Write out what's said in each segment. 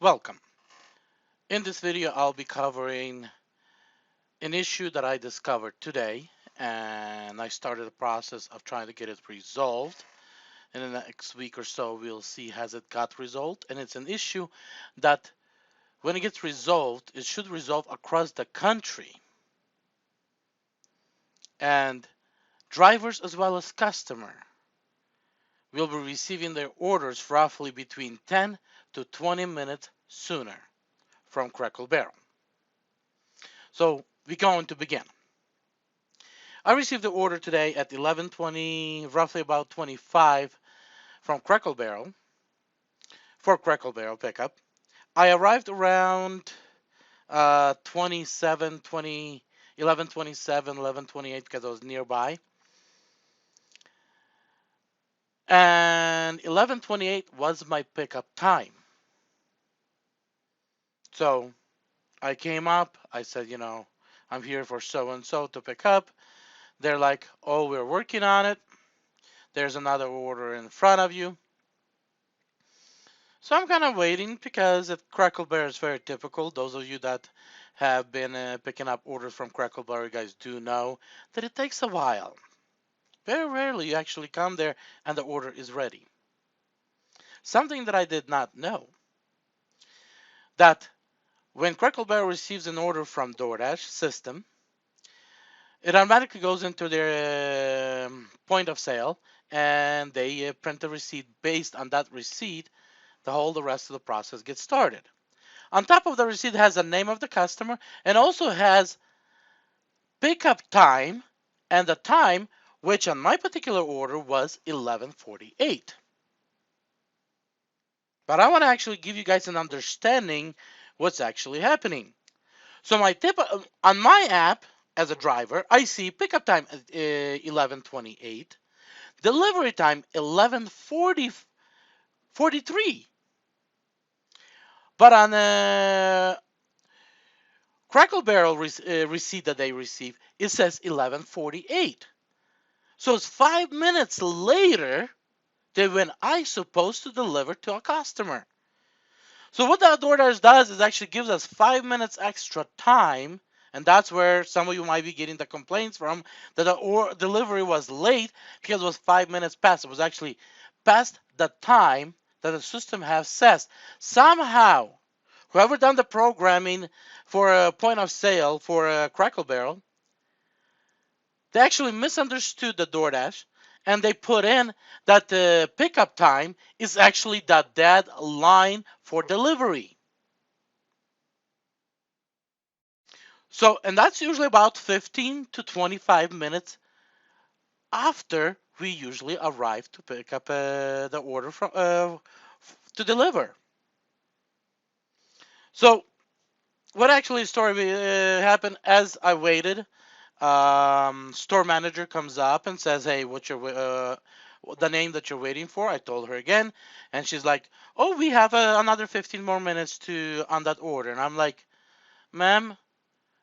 Welcome. In this video, I'll be covering an issue that I discovered today, and I started the process of trying to get it resolved. In the next week or so, we'll see has it got resolved. And it's an issue that when it gets resolved, it should resolve across the country. And drivers as well as customer will be receiving their orders roughly between 10 to 20 minutes sooner from Crackle Barrel. So we're going to begin. I received the order today at 11:20, roughly about 25 from Crackle Barrel for Crackle Barrel pickup. I arrived around 27, 20, 11:27, 11:28 because I was nearby. And 11:28 was my pickup time. So I came up, I said, I'm here for so and so to pick up. They're like, oh, we're working on it. There's another order in front of you. So I'm kind of waiting because at Crackle Barrel is very typical. Those of you that have been picking up orders from Crackle Barrel, you guys do know that it takes a while. Very rarely you actually come there and the order is ready. Something that I did not know, that when Crackle Barrel receives an order from Doordash system, it automatically goes into their point of sale and they print the receipt. Based on that receipt, the rest of the process gets started. On top of the receipt has the name of the customer and also has pickup time and the time, which on my particular order was 11:48. But I want to actually give you guys an understanding what's actually happening. So my tip on my app as a driver, I see pickup time at 11:28, delivery time 11:43. But on Crackle Barrel receipt that they receive, it says 11:48. So it's 5 minutes later than when I supposed to deliver to a customer. So what that DoorDash does is actually gives us 5 minutes extra time, and that's where some of you might be getting the complaints from that the delivery was late because it was 5 minutes past. It was actually past the time that the system has set. Somehow, whoever done the programming for a point of sale for a Crackle Barrel, they actually misunderstood the DoorDash and they put in that the pickup time is actually the deadline for delivery. So, and that's usually about 15 to 25 minutes after we usually arrive to pick up the order from to deliver. So, what actually story happened as I waited? Store manager comes up and says, "Hey, what's your the name that you're waiting for?" I told her again, and she's like, "Oh, we have another 15 more minutes to on that order." And I'm like, "Ma'am,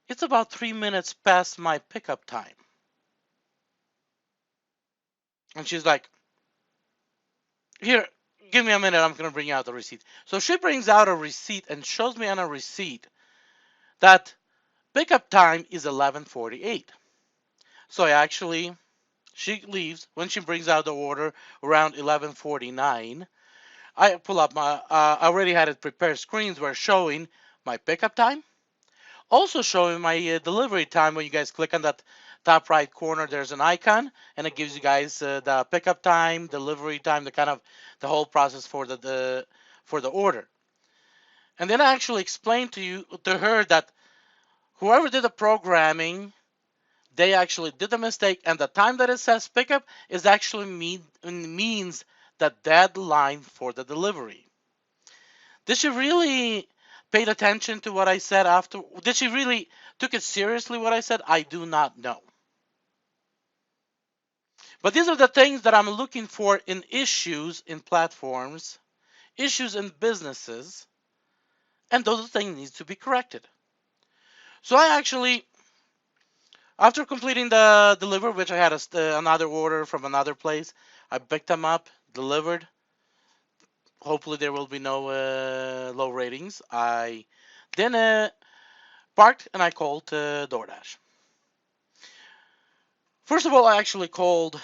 it's about 3 minutes past my pickup time." And she's like, "Here, give me a minute. I'm gonna bring out the receipt." So she brings out a receipt and shows me on a receipt that pickup time is 11:48. So she leaves. When she brings out the order around 11:49, I pull up I already had it prepared. Screens were showing my pickup time, also showing my delivery time. When you guys click on that top right corner, there's an icon, and it gives you guys the pickup time, delivery time, the whole process for for the order. And then I actually explained to her that whoever did the programming, they actually did a mistake, and the time that it says pickup is actually means the deadline for the delivery. Did she really paid attention to what I said after? Did she really took it seriously what I said? I do not know. But these are the things that I'm looking for in issues in platforms, issues in businesses, and those things need to be corrected. So I actually, after completing the delivery, which I had another order from another place, I picked them up, delivered. hopefully there will be no low ratings. I then parked and I called DoorDash. First of all, I actually called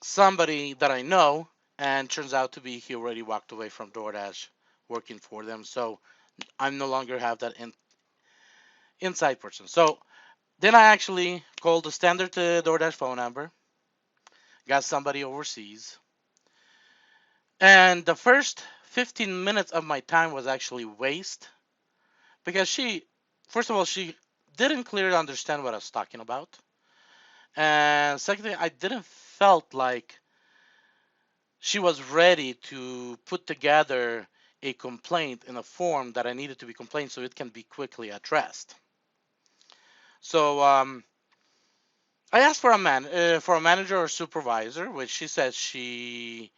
somebody that I know, and turns out to be he already walked away from DoorDash working for them. So I no longer have that inside person. So then I actually called the standard DoorDash phone number, got somebody overseas, and the first 15 minutes of my time was actually waste because first of all, she didn't clearly understand what I was talking about, and secondly, I didn't felt like she was ready to put together a complaint in a form that I needed to be complained so it can be quickly addressed. So I asked for a manager or supervisor, which she says she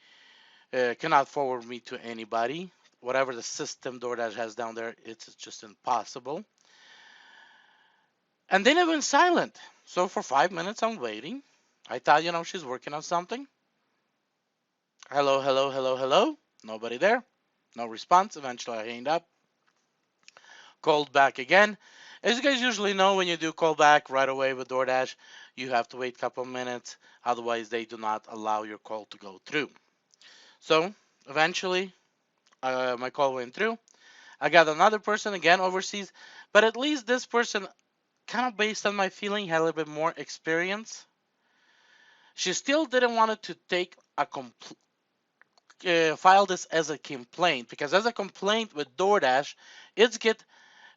cannot forward me to anybody. Whatever the system DoorDash has down there, it's just impossible. And then it went silent. So for 5 minutes, I'm waiting. I thought, she's working on something. Hello, hello, hello, hello. Nobody there. No response. Eventually, I hanged up. Called back again. As you guys usually know, when you do call back right away with DoorDash, you have to wait a couple minutes. Otherwise, they do not allow your call to go through. So eventually, my call went through. I got another person again overseas, but at least this person, kind of based on my feeling, had a little bit more experience. She still didn't want to take file this as a complaint because as a complaint with DoorDash, it's get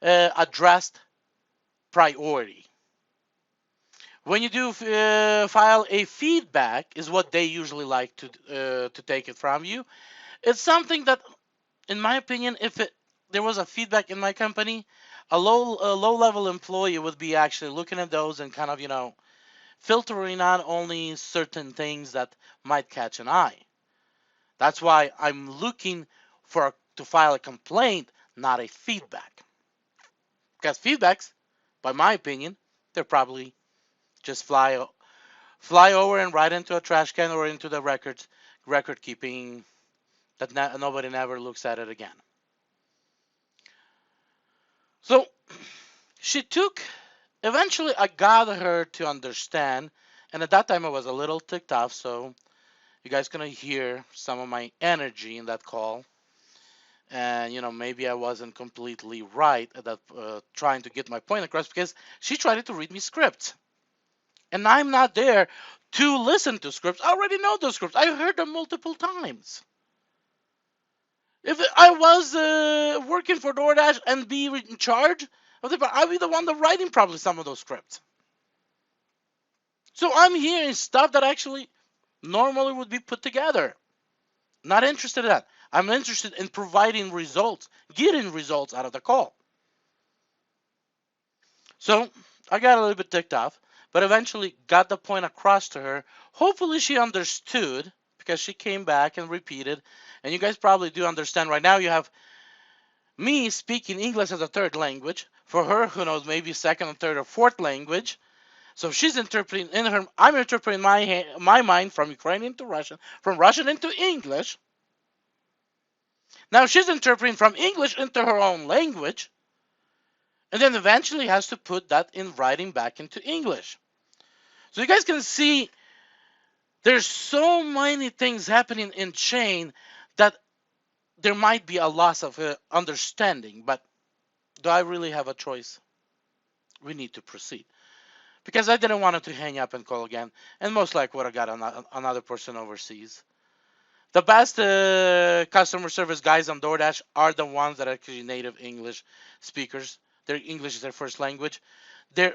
addressed priority. When you do file a feedback, is what they usually like to take it from you. It's something that, in my opinion, if there was a feedback in my company, a low level employee would be actually looking at those and kind of filtering out only certain things that might catch an eye. That's why I'm looking to file a complaint, not a feedback. Because feedbacks, by my opinion, they're probably just fly over and right into a trash can or into the record keeping that nobody never looks at it again. So she took. Eventually, I got her to understand, and at that time I was a little ticked off. So you guys gonna hear some of my energy in that call, and maybe I wasn't completely right at that, trying to get my point across because she tried to read me scripts, and I'm not there to listen to scripts. I already know those scripts. I heard them multiple times. If I was working for DoorDash and be in charge of I'd be the one that writing probably some of those scripts. So I'm hearing stuff that actually normally would be put together. Not interested in that. I'm interested in providing results, getting results out of the call. So I got a little bit ticked off, but eventually got the point across to her. Hopefully she understood because she came back and repeated. And you guys probably do understand right now you have me speaking English as a third language. For her, who knows, maybe second or third or fourth language. So she's interpreting I'm interpreting my mind from Ukrainian to Russian, from Russian into English. Now she's interpreting from English into her own language, and then eventually has to put that in writing back into English. So you guys can see there's so many things happening in chain that there might be a loss of understanding, but do I really have a choice? We need to proceed. Because I didn't want to hang up and call again, and most likely would have got another person overseas. The best customer service guys on DoorDash are the ones that are actually native English speakers. Their English is their first language. They're,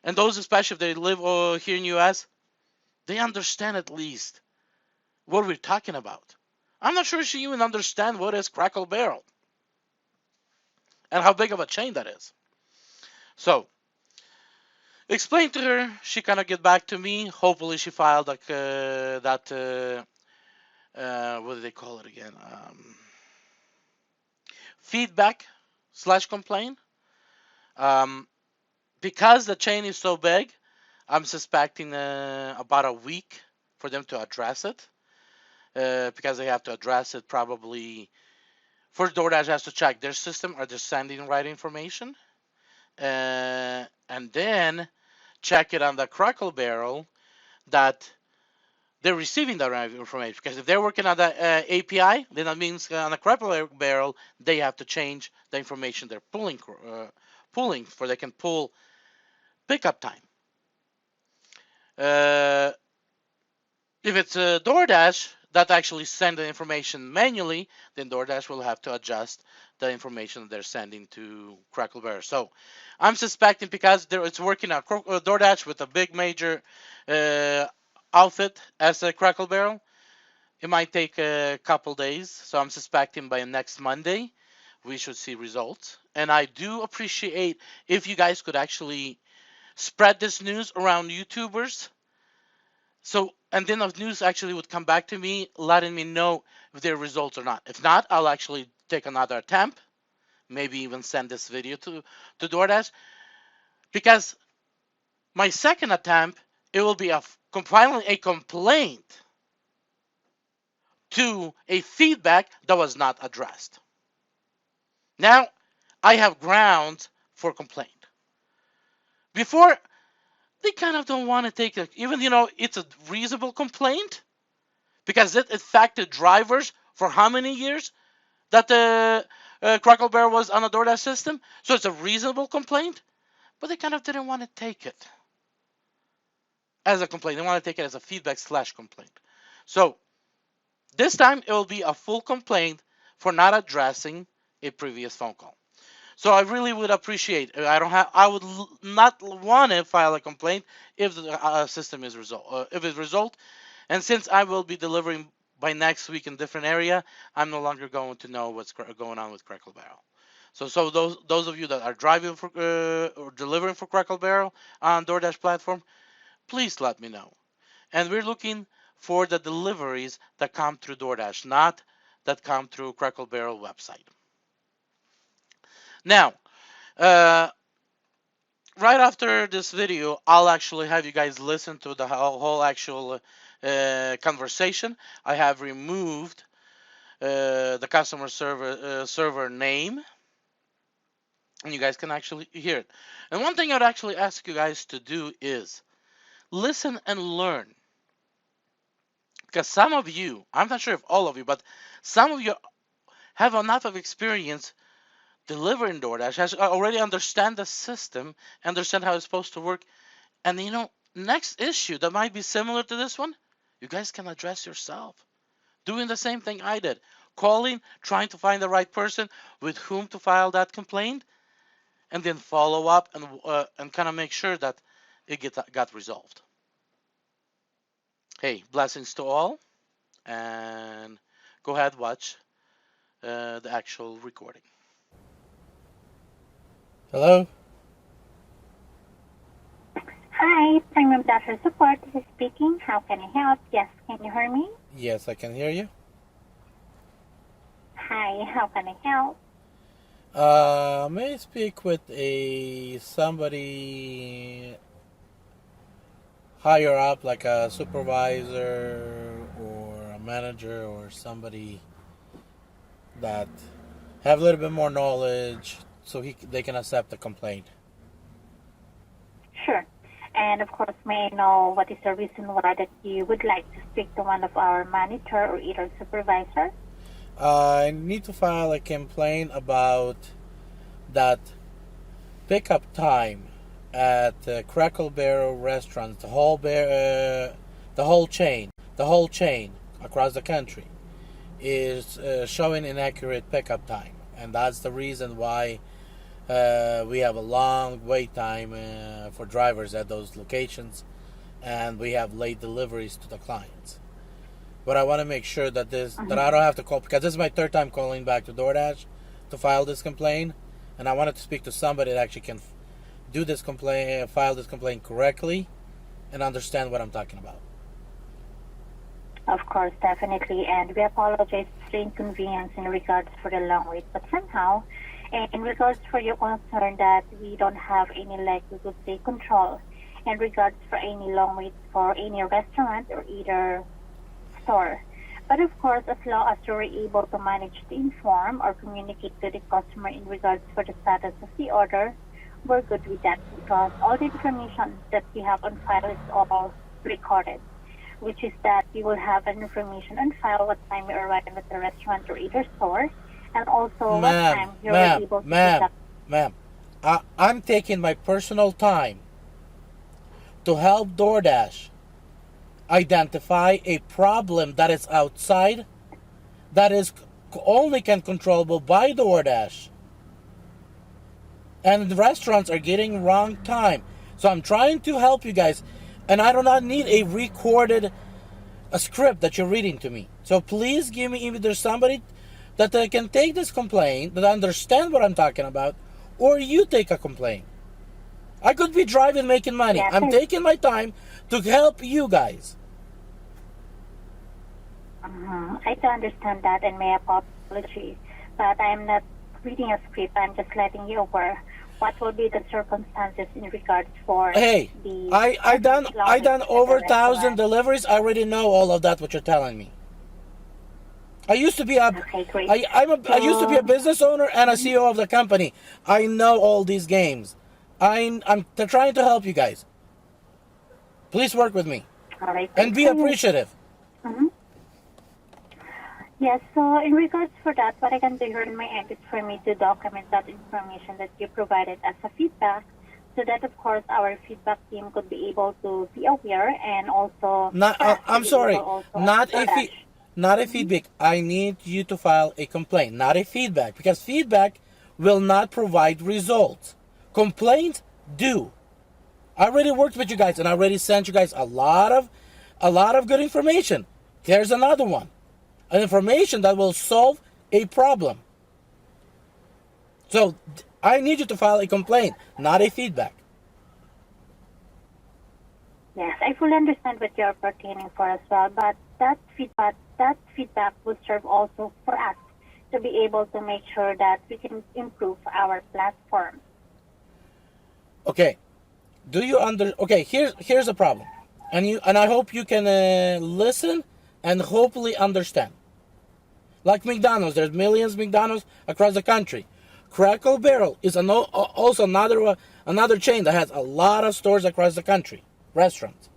and those especially if they live here in U.S., they understand at least what we're talking about. I'm not sure she even understands what is Crackle Barrel and how big of a chain that is. So, explain to her. She kind get back to me. Hopefully, she filed like that. What do they call it again? Feedback slash complaint. Um, because the chain is so big, I'm suspecting about a week for them to address it. because they have to address it probably. First, DoorDash has to check their system. Are they sending right information? And then check it on the Crackle Barrel that they're receiving the right information. Because if they're working on the API, then that means on the Crackle Barrel, they have to change the information they're pulling for they can pull pickup time. If it's a DoorDash that actually send the information manually, then DoorDash will have to adjust the information they're sending to Crackle Barrel. So I'm suspecting because it's working on DoorDash with a big major outfit as a Crackle Barrel, it might take a couple days. So I'm suspecting by next Monday we should see results. And I do appreciate if you guys could actually spread this news around YouTubers. So, and then the news actually would come back to me, letting me know if there are results or not. If not, I'll actually take another attempt, maybe even send this video to DoorDash. Because my second attempt, it will be filing a complaint to a feedback that was not addressed. Now, I have grounds for complaint. Before, they kind of don't want to take it, even it's a reasonable complaint because it affected drivers for how many years that the Crackle Barrel was on a DoorDash system. So it's a reasonable complaint, but they kind of didn't want to take it as a complaint. They want to take it as a feedback/complaint. So this time it will be a full complaint for not addressing a previous phone call. So I really would appreciate. I would not want to file a complaint if the system is resolved. And since I will be delivering by next week in different area, I'm no longer going to know what's going on with Crackle Barrel. So those of you that are driving for or delivering for Crackle Barrel on DoorDash platform, please let me know. And we're looking for the deliveries that come through DoorDash, not that come through Crackle Barrel website. Now, right after this video, I'll actually have you guys listen to the whole actual conversation. I have removed the customer server name, and you guys can actually hear it. And one thing I'd actually ask you guys to do is listen and learn. Because some of you, I'm not sure if all of you, but some of you have enough of experience delivering DoorDash, has already understand the system, understand how it's supposed to work. And next issue that might be similar to this one, you guys can address yourself. Doing the same thing I did. Calling, trying to find the right person with whom to file that complaint, and then follow up and kind of make sure that it got resolved. Hey, blessings to all, and go ahead, watch the actual recording. Hello? Hi, Premium Doctor Support. This is speaking. How can I help? Yes, can you hear me? Yes, I can hear you. Hi, how can I help? May I speak with somebody higher up, like a supervisor or a manager or somebody that have a little bit more knowledge so they can accept the complaint? Sure. And of course, may I know what is the reason why that you would like to speak to one of our manager or either supervisor? I need to file a complaint about that pickup time at Crackle Barrel restaurants, the whole chain across the country is showing inaccurate pickup time, and that's the reason why we have a long wait time for drivers at those locations, and we have late deliveries to the clients. But I want to make sure that that I don't have to call, because this is my third time calling back to DoorDash to file this complaint, and I wanted to speak to somebody that actually can do this complaint, file this complaint correctly, and understand what I'm talking about. Of course, definitely, and we apologize for the inconvenience in regards for the long wait, but somehow, in regards for your concern that we don't have any, like we could say, control in regards for any long wait for any restaurant or either store. But of course, as long as you're able to manage to inform or communicate to the customer in regards for the status of the order, we're good with that because all the information that we have on file is all recorded, which is that we will have an information on file what time you arrived at the restaurant or either store, and also what time you were able to pick up. Ma'am, I'm taking my personal time to help DoorDash identify a problem that is outside, that is only controllable by DoorDash. And the restaurants are getting wrong time. So I'm trying to help you guys. And I do not need a recorded script that you're reading to me. So please give me, if there's somebody that can take this complaint, that understand what I'm talking about, or you take a complaint. I could be driving, making money. Yes. I'm taking my time to help you guys. I do understand that, and my apologies, but I'm not reading a script. I'm just letting you aware what will be the circumstances in regards for Hey, the. I done over 1,000 deliveries. I already know all of that. What you're telling me. I used to be a Okay, great. I used to be a business owner and a CEO of the company. I know all these games. I'm trying to help you guys. Please work with me All right. and be appreciative. Yes, so in regards for that, what I can do here in my end is for me to document that information that you provided as a feedback so that, of course, our feedback team could be able to be aware and also... I'm sorry, not a feedback. I need you to file a complaint, not a feedback, because feedback will not provide results. Complaints do. I already worked with you guys and I already sent you guys a lot of good information. Here's another one. An information that will solve a problem. So I need you to file a complaint, not a feedback. Yes, I fully understand what you're pertaining for as well, but that feedback will serve also for us to be able to make sure that we can improve our platform. Okay. Okay, here's the problem. And I hope you can listen and hopefully understand. Like McDonald's, there's millions of McDonald's across the country. Crackle Barrel is also another chain that has a lot of stores across the country, restaurants.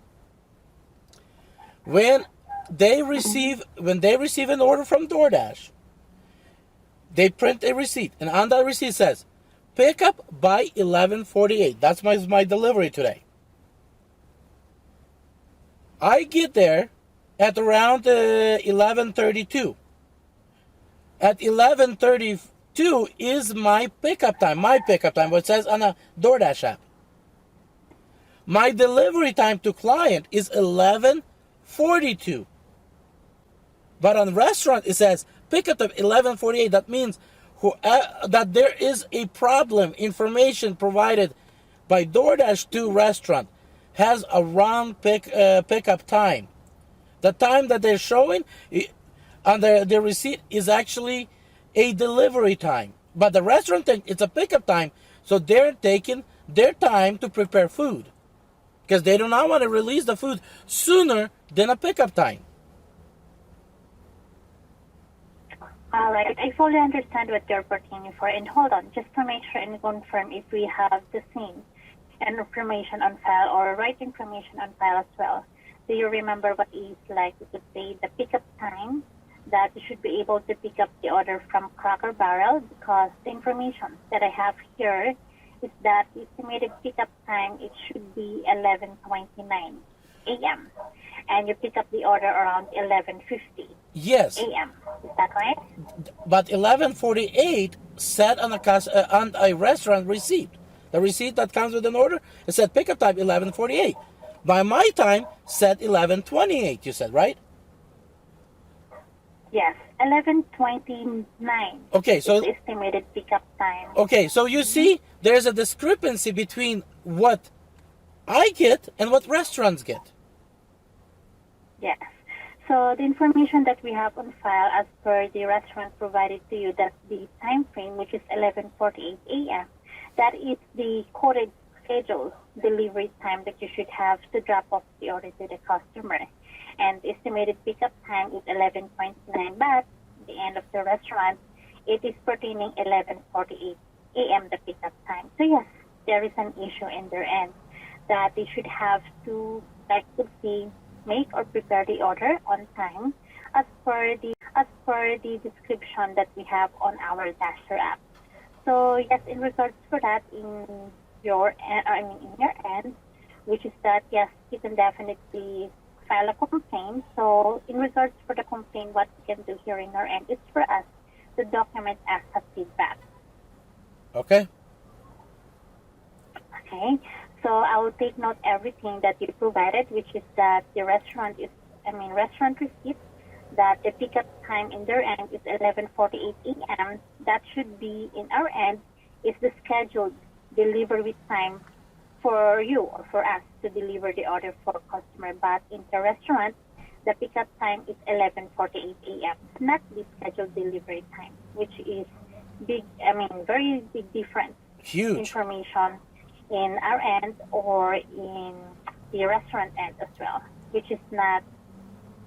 When they receive an order from DoorDash, they print a receipt, and on that receipt says, pick up by 11:48. That's my delivery today. I get there at around 11:32. At 11:32 is my pickup time. What it says on a DoorDash app. My delivery time to client is 11:42. But on restaurant it says pickup time 11:48. That means that there is a problem. Information provided by DoorDash to restaurant has a wrong pickup time. The time that they're showing on their receipt is actually a delivery time. But the restaurant thinks it's a pickup time, so they're taking their time to prepare food. Because they do not want to release the food sooner than a pickup time. All right, I fully understand what you're pertaining for. And hold on, just to make sure and confirm if we have the same information on file or right information on file as well. Do you remember what is, like, we could say, the pickup time that you should be able to pick up the order from Cracker Barrel? Because the information that I have here is that the estimated pickup time, it should be 11:29 a.m. And you pick up the order around 11:50 Yes. a.m. Is that right? But 11:48 said on a restaurant receipt. The receipt that comes with an order, it said pickup time 11:48. By my time, said 11:28, you said, right? Yes, 11:29. Okay, so is estimated pickup time. okay, so you see, there's a discrepancy between what I get and what restaurants get. Yes. So the information that we have on file as per the restaurant provided to you, that's the time frame, which is 11:48 a.m. That is the coded schedule delivery time that you should have to drop off the order to the customer. and the estimated pickup time is 11:29, but the end of the restaurant, it is pertaining 11:48 a.m. the pickup time. So yes, there is an issue in their end that they should have to, like to say, make or prepare the order on time as per the description that we have on our Dasher app. So yes, in regards for that, in your in your end, which is that yes, you can definitely file a complaint. So in regards for the complaint, what we can do here in our end is for us to document as a feedback. Okay. Okay. So I will take note everything that you provided, which is that the restaurant receipt, that the pickup time in their end is 11:48 a.m. That should be in our end is the scheduled delivery time for you or for us to deliver the order for customer. But in the restaurant, the pickup time is 11:48 a.m. Not the scheduled delivery time, which is very big difference. Huge. Information in our end or in the restaurant end as well, which is not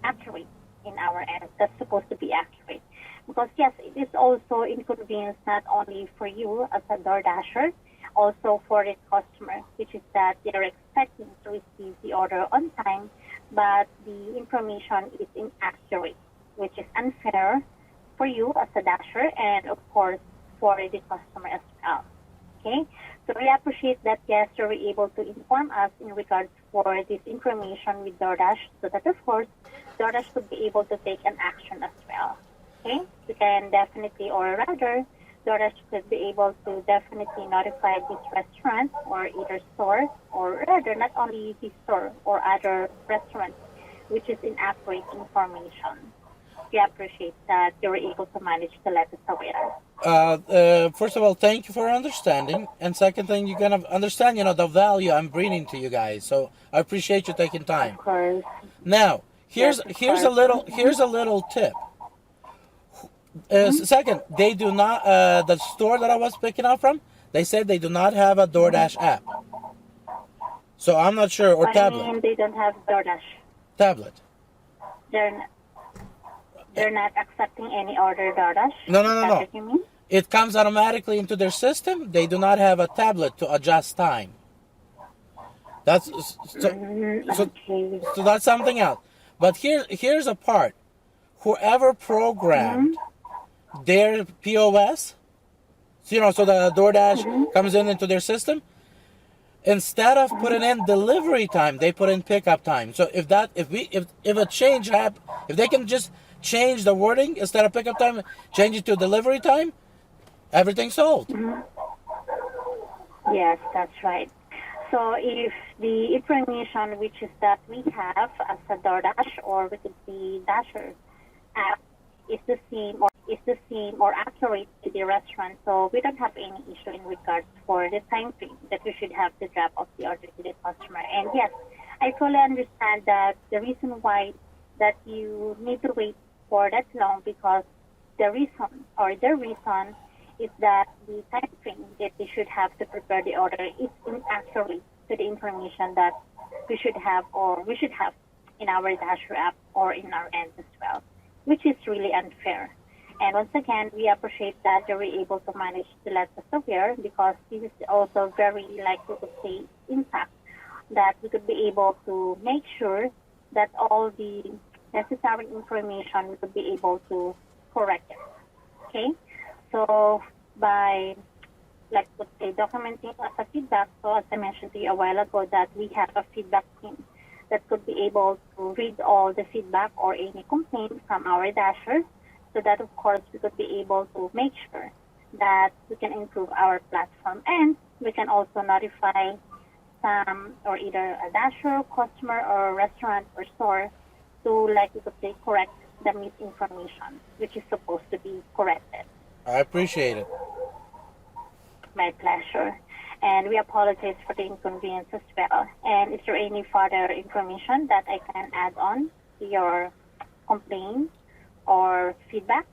accurate in our end. That's supposed to be accurate. Because yes, it is also inconvenience not only for you as a DoorDasher, also for the customer, which is that they are expecting to receive the order on time, but the information is inaccurate, which is unfair for you as a dasher and of course for the customer as well. Okay, so we appreciate that yes, you were able to inform us in regards for this information with DoorDash, so that of course DoorDash could be able to take an action as well. Okay, we can definitely, or rather, DoorDash could be able to definitely notify this restaurant or either store, or rather not only this store or other restaurant, which is inaccurate information. We appreciate that you were able to manage to let us aware. First of all, thank you for understanding, and second thing, you're gonna understand, the value I'm bringing to you guys. So I appreciate you taking time. Of course. Now, here's Yes, a little tip. Second, they do not. The store that I was picking up from, they said they do not have a DoorDash app. So I'm not sure, or What tablet. do you mean they don't have DoorDash? Tablet. They're not accepting any order DoorDash? No. Is that what you mean? It comes automatically into their system. They do not have a tablet to adjust time. That's Okay. so that's something else. But here's a part. Whoever programmed their POS, so the DoorDash comes into their system. Instead of putting in delivery time, they put in pickup time. So if a change happens, if they can just change the wording instead of pickup time, change it to delivery time, everything's solved. Yes, that's right. So if the information which is that we have as a DoorDash or with the Dasher app is the same or accurate to the restaurant, so we don't have any issue in regards for the time frame that we should have to drop off the order to the customer. And yes, I fully understand that the reason why that you need to wait for that long, because the reason is that the time frame that we should have to prepare the order is inaccurate to the information that we should have in our Dasher app or in our end as well, which is really unfair. And once again, we appreciate that they were able to manage to let us aware, because this is also very likely to say impact that we could be able to make sure that all the necessary information we could be able to correct it. Okay? So by documenting as a feedback, so as I mentioned to you a while ago, that we have a feedback team that could be able to read all the feedback or any complaints from our dashers, so that of course we could be able to make sure that we can improve our platform, and we can also notify some or either a dasher, customer, or restaurant or store to we could say correct the misinformation which is supposed to be corrected. I appreciate it. My pleasure. And we apologize for the inconvenience as well. And is there any further information that I can add on to your complaint or feedback?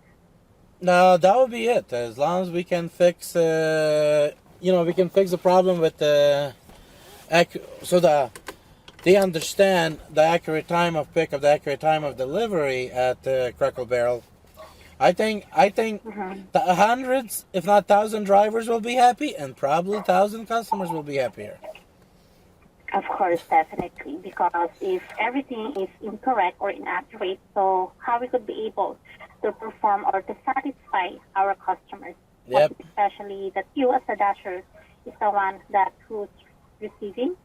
No, that would be it. As long as we can fix, we can fix the problem with the they understand the accurate time of pickup, the accurate time of delivery at Crackle Barrel, I think hundreds, if not thousand, drivers will be happy, and probably thousand customers will be happier. Of course, definitely, because if everything is incorrect or inaccurate, so how we could be able to perform or to satisfy our customers, Yep. especially that you as a dasher is the one that who's receiving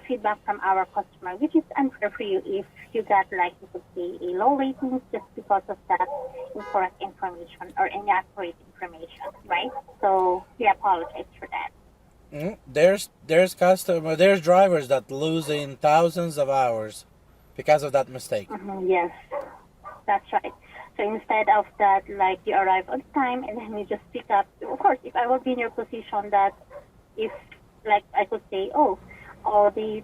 feedback from our customer, which is unfair for you if you got, like you could say, a low ratings just because of that incorrect information or inaccurate information, right? So we apologize for that. There's there's drivers that lose in thousands of hours because of that mistake. Yes, that's right. So instead of that, like you arrive on time and then you just pick up. Of course, if I would be in your position, that if like I could say, oh, or the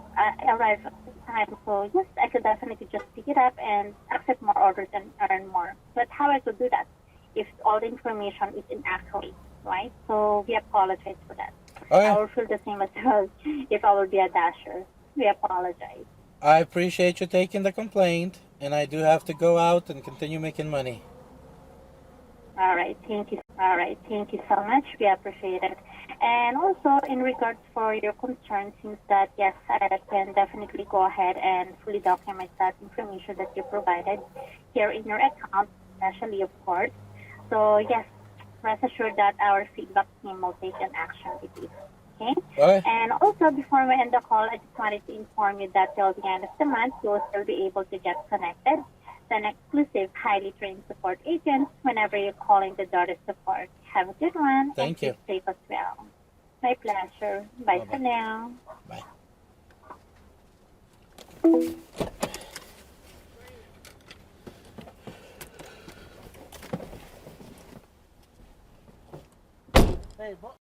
arrive at time, so yes, I could definitely just pick it up and accept more orders and earn more. But how I could do that if all the information is inaccurate, right? So we apologize for that. Okay. I will feel the same as well if I will be a dasher. We apologize. I appreciate you taking the complaint, and I do have to go out and continue making money. All right, thank you. All right, thank you so much. We appreciate it. And also, in regards for your concern, seems that yes, I can definitely go ahead and fully document that information that you provided here in your account, especially of course. So yes, rest assured that our feedback team will take an action with you. Okay? Okay. And also, before we end the call, I just wanted to inform you that till the end of the month, you will still be able to get connected to an exclusive, highly trained support agent whenever you're calling the Doordash support. Have a good one. Thank you. And keep safe as well. My pleasure. Bye Bye-bye. for now. Bye. Hey,